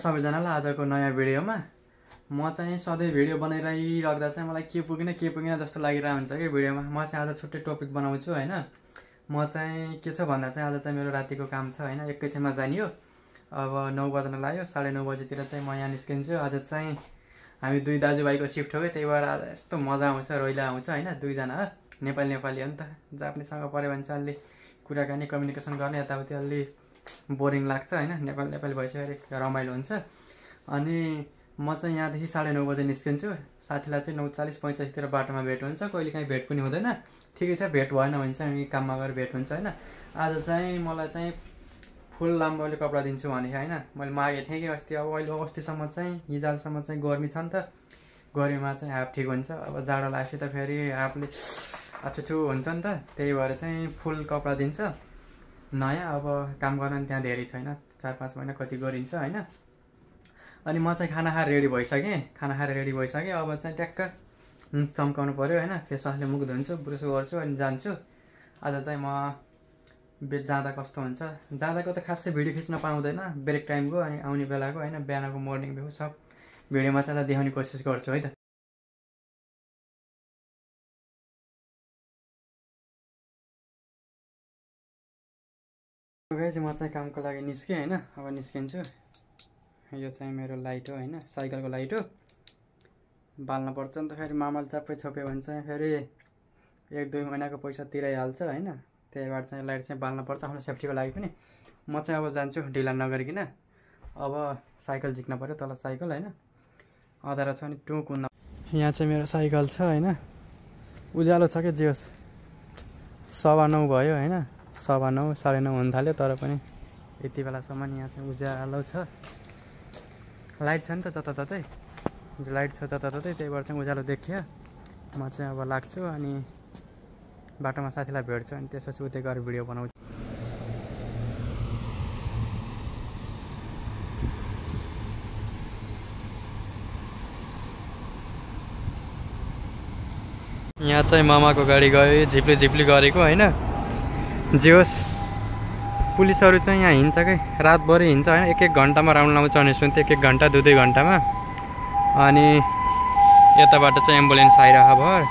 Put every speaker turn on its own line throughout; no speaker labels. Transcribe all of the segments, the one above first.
सबैजनालाई आजको नयाँ भिडियोमा। म चाहिँ सधैँ भिडियो बनाइराख्दा चाहिँ मलाई के पुगेन जस्तो लागिरहेको हुन्छ कि भिडियोमा। म चाहिँ आज छुट्टै टपिक बनाउँछु हैन। म चाहिँ के छ भन्दा चाहिँ आज चाहिँ मेरो रातिको काम छ हैन, एकैछिनमा जाने हो। अब 9 बज्न लाग्यो, 9:30 बजेतिर चाहिँ म यहाँ निस्किन्छु। आज चाहिँ हामी दुई दाजुभाइको सिफ्ट हो, त्यही भएर आज यस्तो मजा आउँछ, रहिला आउँछ हैन। दुईजना हो, नेपाली हो नि त। जापानिजसँग पऱ्यो भने चाहिँ अलि कुराकानी कम्युनिकेसन गर्ने यताउति अलि बोरिङ लाग्छ हैन। नेपाली भइसक्यो रमाइलो हुन्छ। अनि म चाहिँ यहाँदेखि 9:30 बजे निस्किन्छु। साथीलाई चाहिँ 9:40-9:45 तिर बाटोमा भेट हुन्छ। कहिले काहीँ भेट पनि हुँदैन। ठिकै छ, भेट भएन भने चाहिँ हामी काममा गएर भेट हुन्छ हैन। आज चाहिँ मलाई चाहिँ फुल लाम्बोले कपडा दिन्छु भने हैन, मैले मागेको थिएँ कि अस्ति। अब अहिले अस्तिसम्म चाहिँ हिजोसम्म चाहिँ गर्मी छ नि त, गर्मीमा चाहिँ हाफ ठिक हुन्छ। अब जाडो लागेपछि त फेरि हाफले अछुछु हुन्छ नि त, त्यही भएर चाहिँ फुल कपडा दिन्छ नयाँ। अब काम गर्न त्यहाँ धेरै छैन, 4-5 महिना कति गरिन्छ हैन। अनि म चाहिँ खाना खाएर रेडी भइसकेँ। अब चाहिँ ट्याक्क मुख चम्काउनु पर्यो हैन। फेसवासले मुख धुन्छु, ब्रुस गर्छु अनि जान्छु। आज चाहिँ म जाँदा कस्तो हुन्छ, जाँदाको त खासै भिडियो खिच्न पाउँदैन, ब्रेक टाइमको अनि आउने बेलाको हैन, बिहानको मर्निङ भ्यू सब भिडियोमा चाहिँ देखाउने कोसिस गर्छु है त। म चाहिँ कामको लागि निस्केँ हैन। अब निस्किन्छु। यो चाहिँ मेरो लाइट हो हैन, साइकलको लाइट हो। बाल्न पर्छ नि त, फेरि मामाले चप्पै छोप्यो भने चाहिँ फेरि 1-2 महिनाको पैसा तिराइहाल्छ हैन। त्यही भएर चाहिँ लाइट चाहिँ बाल्न पर्छ आफ्नो सेफ्टीको लागि पनि। म चाहिँ अब जान्छु ढिला नगरिकन। अब साइकल झिक्न पर्यो तल साइकल हैन, अँधारो छ नि टु कुद्न। यहाँ चाहिँ मेरो साइकल छ हैन। उज्यालो छ के जे होस्, 9:15 भयो हैन। 9:15 9:30 हुन थाल्यो, तर पनि यति बेलासम्म यहाँ चाहिँ उज्यालो छ। लाइट छ नि त जताततै, लाइट छ जताततै, त्यही भएर चाहिँ उज्यालो देखियो। म चाहिँ अब लाग्छु अनि बाटोमा साथीलाई भेट्छु अनि त्यसपछि उतै गएर भिडियो बनाउँछु। यहाँ चाहिँ मामाको गाडी गयो, झिप्ली गरेको हैन। जे होस्, पुलिसहरू चाहिँ यहाँ हिँड्छ कि रातभरि हिँड्छ हैन। 1-1 घन्टामा राउन्ड लाउँछ भने सुन्थेँ, 1-1 घन्टा 2-2 घन्टामा। अनि यताबाट चाहिँ एम्बुलेन्स आइरहेको भर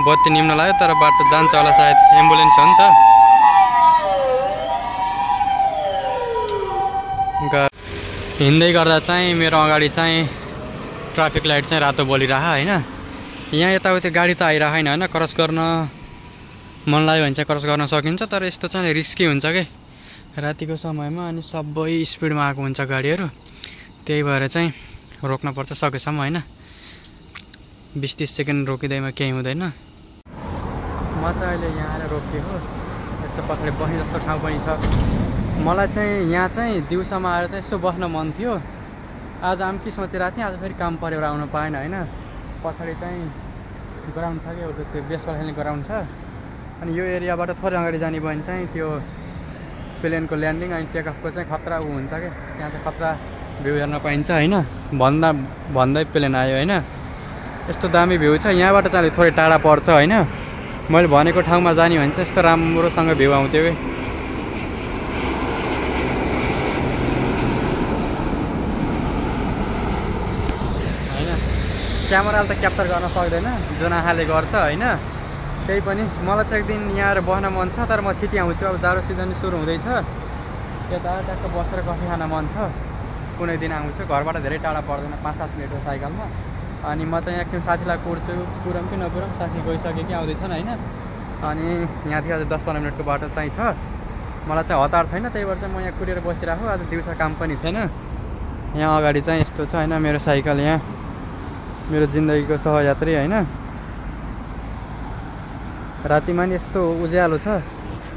बत्ती निम्न लाग्यो, तर बाटो जान्छ होला सायद, एम्बुलेन्स हो नि त। हिँड्दै गर्दा चाहिँ मेरो अगाडि चाहिँ ट्राफिक लाइट चाहिँ रातो बलिरह हैन। यहाँ यताउति गाडी त आइरहेको हैन, क्रस गर्न मन लाग्यो भने चाहिँ क्रस गर्न सकिन्छ, तर यस्तो चाहिँ रिस्की हुन्छ कि रातिको समयमा। अनि सबै स्पिडमा आएको हुन्छ गाडीहरू, त्यही भएर चाहिँ रोक्नुपर्छ सकेसम्म हैन। 20-30 सेकेन्ड रोकिँदैमा केही हुँदैन। म चाहिँ अहिले यहाँ आएर रोकिएको। यसो पछाडि बस्ने जस्तो ठाउँ पनि छ। मलाई चाहिँ यहाँ चाहिँ दिउँसोमा आएर चाहिँ यसो बस्न मन थियो। आज आम के सोचिरहेको थिएँ, आज फेरि काम परेर आउनु पाएन हैन। पछाडि चाहिँ ग्राउन्ड छ कि त्यो बेसबल खेल्ने ग्राउन्ड छ। अनि यो एरियाबाट थोरै अगाडि जाने भयो भने चाहिँ त्यो प्लेनको ल्यान्डिङ अनि टेक अफको चाहिँ खतरा हुन्छ क्या, त्यहाँ चाहिँ खतरा भ्यू हेर्न पाइन्छ हैन। भन्दै प्लेन आयो हैन। यस्तो दामी भ्यू छ। यहाँबाट चाहिँ थोरै टाढा पर्छ हैन। मैले भनेको ठाउँमा जाने भने चाहिँ यस्तो राम्रोसँग भ्यू आउँथ्यो कि। हैन क्यामेराले त क्याप्चर गर्न सक्दैन, जुन आँखाले गर्छ हैन। त्यही पनि मलाई चाहिँ एक दिन यहाँ आएर बस्न मन छ, तर म छिटी आउँछु। अब जाडो सिजन सुरु हुँदैछ, यता ट्याक्क बसेर कफी खान मन छ। कुनै दिन आउँछु, घरबाट धेरै टाढा पर्दैन, 5-7 मिनटको साइकलमा। अनि म चाहिँ एकछिन साथीलाई कुर्छु, पुरम कि नपुरम, साथी गइसक्यो कि आउँदैछन् हैन। अनि यहाँदेखि अझै 10-15 मिनटको बाटो चाहिँ छ। मलाई चाहिँ हतार छैन, त्यही भएर चाहिँ म यहाँ कुरेर बसिरहेको। आज दिउँसो काम पनि थिएन। यहाँ अगाडि चाहिँ यस्तो छ हैन मेरो साइकल, यहाँ मेरो जिन्दगीको सहयात्री हैन। रातिमा नि यस्तो उज्यालो छ।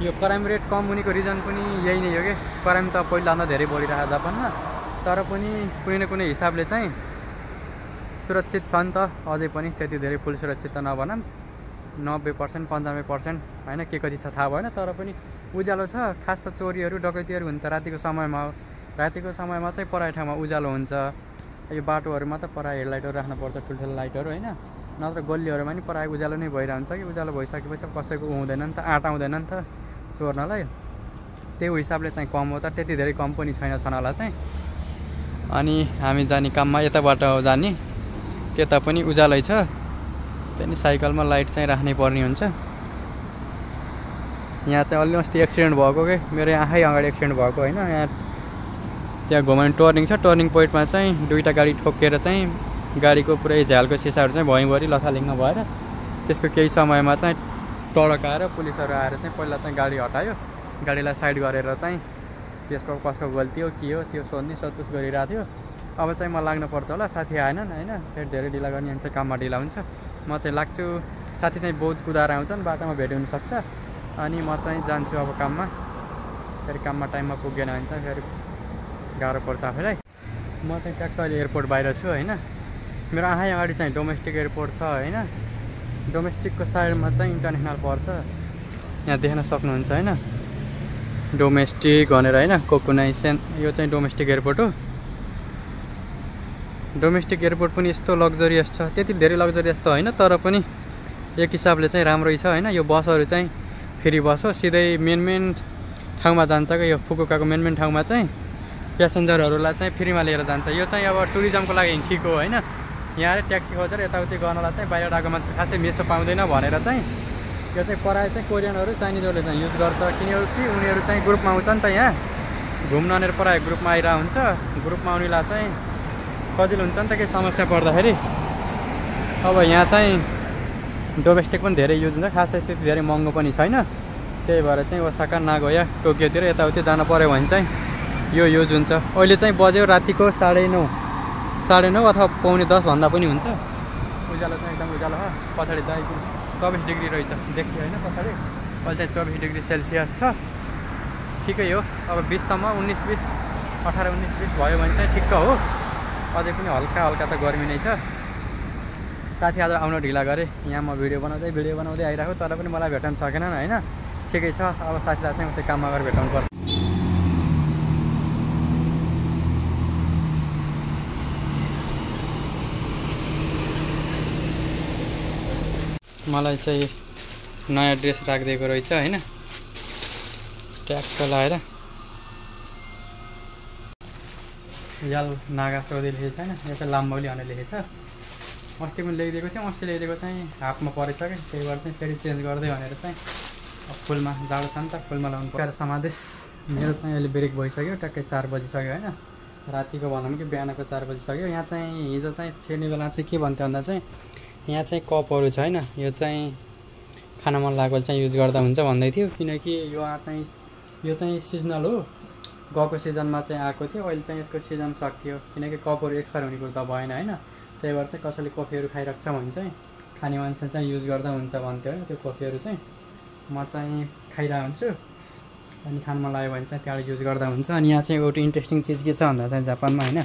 यो क्राइम रेट कम हुनेको रिजन पनि यही नै हो कि क्राइम त पहिलाभन्दा धेरै बढिरहेको जापानमा, तर पनि कुनै न कुनै हिसाबले चाहिँ सुरक्षित छ नि त। अझै पनि त्यति धेरै फुल सुरक्षित त नभनौँ, 90% 95% हैन। के कति छ थाहा भएन, तर पनि उज्यालो छ। खास त चोरीहरू डकैतीहरू हुन्छ रातिको समयमा। रातिको समयमा चाहिँ पराई ठाउँमा उज्यालो हुन्छ। यो बाटोहरूमा त पराई हेडलाइटहरू राख्नुपर्छ, ठुल्ठुलो लाइटहरू हैन। नत्र गल्लीहरूमा नि पराई उज्यालो नै भइरहन्छ कि। उज्यालो भइसकेपछि कसैको हुँदैन नि त, आँट आउँदैन नि त चोर्नलाई। त्यो हिसाबले चाहिँ कम हो त, त्यति धेरै कम पनि छैन छनाला चाहिँ। अनि हामी जाने काममा यताबाट जाने, त्यता पनि उज्यालै छ, त्यही साइकलमा लाइट चाहिँ राख्नै पर्ने हुन्छ। यहाँ चाहिँ अलि अस्ति एक्सिडेन्ट भएको के मेरो आँखै अगाडि एक्सिडेन्ट भएको होइन। यहाँ त्यहाँ घुमाउने टर्निङ छ, टर्निङ पोइन्टमा चाहिँ दुईवटा गाडी ठोकेर चाहिँ गाडीको पुरै झ्यालको सिसाहरू चाहिँ भुइँभरि लथालिङ्ग भएर त्यसको केही समयमा चाहिँ टडक आएर पुलिसहरू आएर चाहिँ पहिला चाहिँ गाडी हटायो, गाडीलाई साइड गरेर चाहिँ त्यसको कसको गल्ती हो के हो त्यो सोधपुछ गरिरहेको थियो। अब चाहिँ म लाग्नुपर्छ होला, साथी आएनन् होइन, फेरि धेरै ढिला गर्ने हुन्छ, काममा ढिला हुन्छ। म चाहिँ लाग्छु, साथी चाहिँ बहुत कुदाएर आउँछन्, बाटोमा भेट हुनसक्छ। अनि म चाहिँ जान्छु अब काममा, फेरि काममा टाइममा पुगेन भने चाहिँ फेरि गाह्रो पर्छ आफैलाई। म चाहिँ ट्याक्क अहिले एयरपोर्ट बाहिर छु होइन। मेरो आँखै अगाडि चाहिँ डोमेस्टिक एयरपोर्ट छ होइन। डोमेस्टिकको साइडमा चाहिँ इन्टरनेसनल पर्छ, यहाँ देख्न सक्नुहुन्छ होइन, डोमेस्टिक भनेर होइन, कोकुनाइसेन। यो चाहिँ डोमेस्टिक एयरपोर्ट हो। डोमेस्टिक एयरपोर्ट पनि यस्तो लग्जरियस छ, त्यति धेरै लग्जरियस त होइन तर पनि एक हिसाबले चाहिँ राम्रै छ होइन। यो बसहरू चाहिँ फ्री बस हो, सिधै मेन ठाउँमा जान्छ क्या। यो फुकुकाको मेन ठाउँमा चाहिँ प्यासेन्जरहरूलाई चाहिँ फ्रीमा लिएर जान्छ। यो चाहिँ अब टुरिज्मको लागि ठिक हो होइन। यहाँ ट्याक्सी खोजेर यताउति गर्नलाई चाहिँ बाहिर आएको मान्छे खासै मेसो पाउँदैन भनेर चाहिँ यो चाहिँ प्रायः चाहिँ कोरियनहरू चाइनिजहरूले चाहिँ युज गर्छ, किनकि उनीहरू चाहिँ ग्रुपमा आउँछ नि त। यहाँ घुम्न भनेर प्रायः ग्रुपमा आइरहेको हुन्छ, ग्रुपमा आउनेलाई चाहिँ सजिलो हुन्छ नि त केही समस्या पर्दाखेरि। अब यहाँ चाहिँ डोमेस्टिक पनि धेरै युज हुन्छ, खासै त्यति धेरै महँगो पनि छैन। त्यही भएर चाहिँ ओसाका, नागोया, टोकियोतिर यताउति जानु पऱ्यो भने चाहिँ यो युज हुन्छ। अहिले चाहिँ बज्यो रातिको 9:30 अथवा 9:45 भन्दा पनि हुन्छ। उज्यालो चाहिँ एकदम उज्यालो छ। पछाडि दाइको 24 डिग्री रहेछ देखियो होइन पछाडि। अहिले चाहिँ 24 डिग्री सेल्सियस छ, ठिकै हो। अब 20सम्म 19-20, 18-19-20 भयो भने चाहिँ ठिक्क हो। अझै पनि हल्का हल्का त गर्मी नै छ। साथी आज आउन ढिला गरेँ, यहाँ म भिडियो बनाउँदै आइरहेको, तर पनि मलाई भेटाउन सकेनन् होइन। ठिकै छ, अब साथीलाई चाहिँ उतै काममा गएर भेटाउनु पर्छ। मलाई चाहिँ नयाँ ड्रेस राखिदिएको रहेछ होइन, ट्याक्क लाएर याल नागा सोधे लेखेको छैन, यो चाहिँ लाम्बौली भनेर लेखेको छ। अस्ति पनि ल्याइदिएको थियौँ, अस्ति ल्याइदिएको चाहिँ हाफमा परेछ कि, त्यही भएर चाहिँ फेरि चेन्ज गर्दै भनेर चाहिँ फुलमा जाडो छ नि त, फुलमा लाउनु पर्छ। समादेश मेरो चाहिँ अहिले ब्रेक भइसक्यो, ट्याक्कै 4 बजिसक्यो होइन। रातिको भनौँ कि बिहानको 4 बजिसक्यो। यहाँ चाहिँ हिजो चाहिँ छिर्ने बेला चाहिँ के भन्थ्यो भन्दा चाहिँ यहाँ चाहिँ कपहरू छ होइन, यो चाहिँ खाना मन लागेको चाहिँ युज गर्दा हुन्छ भन्दै थियो। किनकि यो चाहिँ सिजनल हो, गएको सिजनमा चाहिँ आएको थियो, अहिले चाहिँ यसको सिजन सकियो। किनकि कपहरू एक्सपायर हुने कुरो त भएन होइन। त्यही भएर चाहिँ कसैले कफीहरू खाइरहेको छ भने चाहिँ खाने मान्छे चाहिँ युज गर्दा हुन्छ भन्थ्यो होइन। त्यो कफीहरू चाहिँ म चाहिँ खाइरहेको हुन्छु, अनि खान मन लाग्यो भने चाहिँ त्यहाँबाट युज गर्दा हुन्छ। अनि यहाँ चाहिँ एउटा इन्ट्रेस्टिङ चिज के छ भन्दा चाहिँ जापानमा होइन,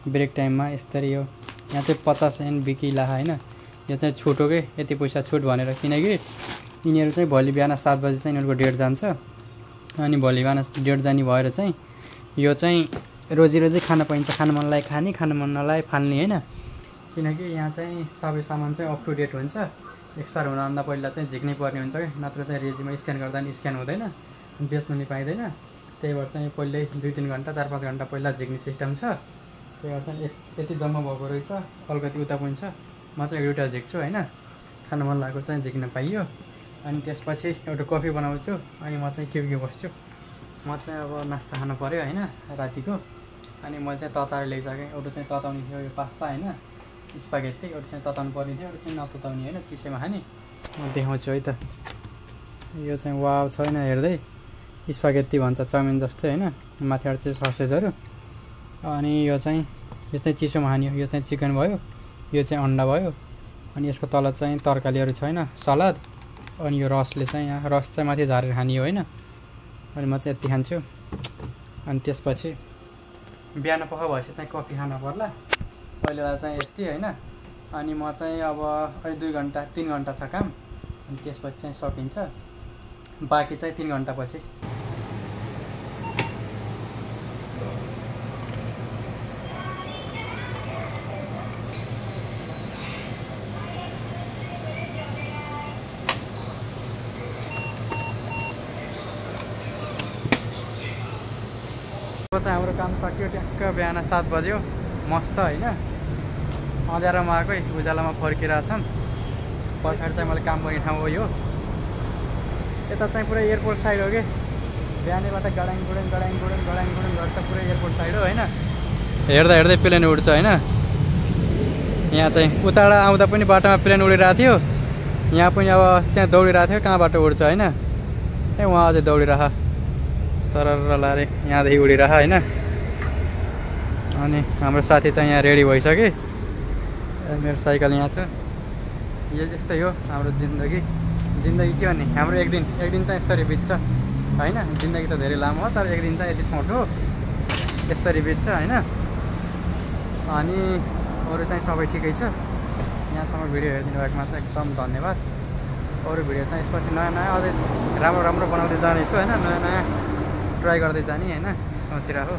ब्रेक टाइममा यसरी हो, यहाँ चाहिँ 50 येन बिकिला होइन। यो चाहिँ छुट हो कि यति पैसा छुट भनेर, किनकि यिनीहरू चाहिँ भोलि बिहान 7 बजी चाहिँ यिनीहरूको डेट जान्छ। अनि भोलि बिहान डेट जाने भएर चाहिँ यो चाहिँ रोजी खान पाइन्छ, खान मन लाग्यो खाने, खान मन नलागे फाल्ने होइन। किनकि यहाँ चाहिँ सबै सामान चाहिँ अप टु डेट हुन्छ, एक्सपायर हुनुभन्दा पहिला चाहिँ झिक्नै पर्ने हुन्छ क्या, नत्र चाहिँ रेजीमा स्क्यान गर्दा नि स्क्यान हुँदैन, बेच्नु नि पाइँदैन। त्यही भएर चाहिँ पहिल्यै 2-3 घन्टा 4-5 घन्टा पहिला झिक्ने सिस्टम छ। त्यही भएर चाहिँ यति जम्मा भएको रहेछ, कलकत्ता उता पनि छ। म चाहिँ एउटा झिक्छु होइन, खान मन लागेको चाहिँ झिक्न पाइयो। अनि त्यसपछि एउटा कफी बनाउँछु, अनि म चाहिँ के बस्छु। म चाहिँ अब नास्ता खानु पऱ्यो होइन रातिको। अनि मैले चाहिँ तताएर ल्याइसकेँ, एउटा चाहिँ तताउने थियो यो पास्ता होइन, स्पागेटी, एउटा चाहिँ तताउनु पर्ने थियो, एउटा चाहिँ नतताउने होइन, चिसोमा खाने। म देखाउँछु है त, यो चाहिँ वाव छैन हेर्दै, स्पागेटी भन्छ चाउमिन जस्तै होइन, माथिबाट चाहिँ ससेजहरू। अनि यो चाहिँ चिसोमा खाने हो, यो चाहिँ चिकन भयो, यो चाहिँ अन्डा भयो। अनि यसको तल चाहिँ तरकारीहरू छैन, सलाद। अनि यो रसले चाहिँ यहाँ रस चाहिँ माथि झारेर खाने हो होइन। अनि म चाहिँ यति खान्छु। अनि त्यसपछि बिहान पख भएपछि चाहिँ कफी खान पर्ला, पहिला चाहिँ यस्तै होइन। अनि म चाहिँ अब अहिले 2 घन्टा 3 घन्टा छ काम, अनि त्यसपछि चाहिँ सकिन्छ, बाँकी चाहिँ 3 घन्टा पछि। चाहिँ हाम्रो काम सकियो ट्याक्क बिहान 7 बज्यो मस्त होइन अँध्यारोमा आएकै उज्यालोमा फर्किरहेछौँ पछाडि चाहिँ मैले काम गर्ने ठाउँ हो यो यता चाहिँ पुरै एयरपोर्ट साइड हो कि बिहानैबाट गडाङ गुडुङ गर्छ पुरै एयरपोर्ट साइड हो होइन हेर्दा हेर्दै प्लेन उड्छ होइन यहाँ चाहिँ उताबाट आउँदा पनि बाटोमा प्लेन उडिरहेको थियो यहाँ पनि अब त्यहाँ दौडिरहेको थियो कहाँबाट उड्छ होइन ए उहाँ अझै दौडिरह सरर लारे यहाँदेखि उडिरह होइन अनि हाम्रो साथी चाहिँ यहाँ रेडी भइसक्यो मेरो साइकल यहाँ छ यस्तै हो हाम्रो जिन्दगी के भन्ने हाम्रो एक दिन चाहिँ यस्तरी बित्छ होइन जिन्दगी त धेरै लामो हो तर एक दिन चाहिँ यति छोटो यस्तरी बित्छ होइन अनि अरू चाहिँ सबै ठिकै छ यहाँसम्म भिडियो हेरिदिनु भएकोमा चाहिँ एकदम धन्यवाद अरू भिडियो चाहिँ यसपछि नयाँ अझै राम्रो बनाउँदै जानेछु होइन नयाँ ट्राई गर्दै जाने होइन सोचिरहेको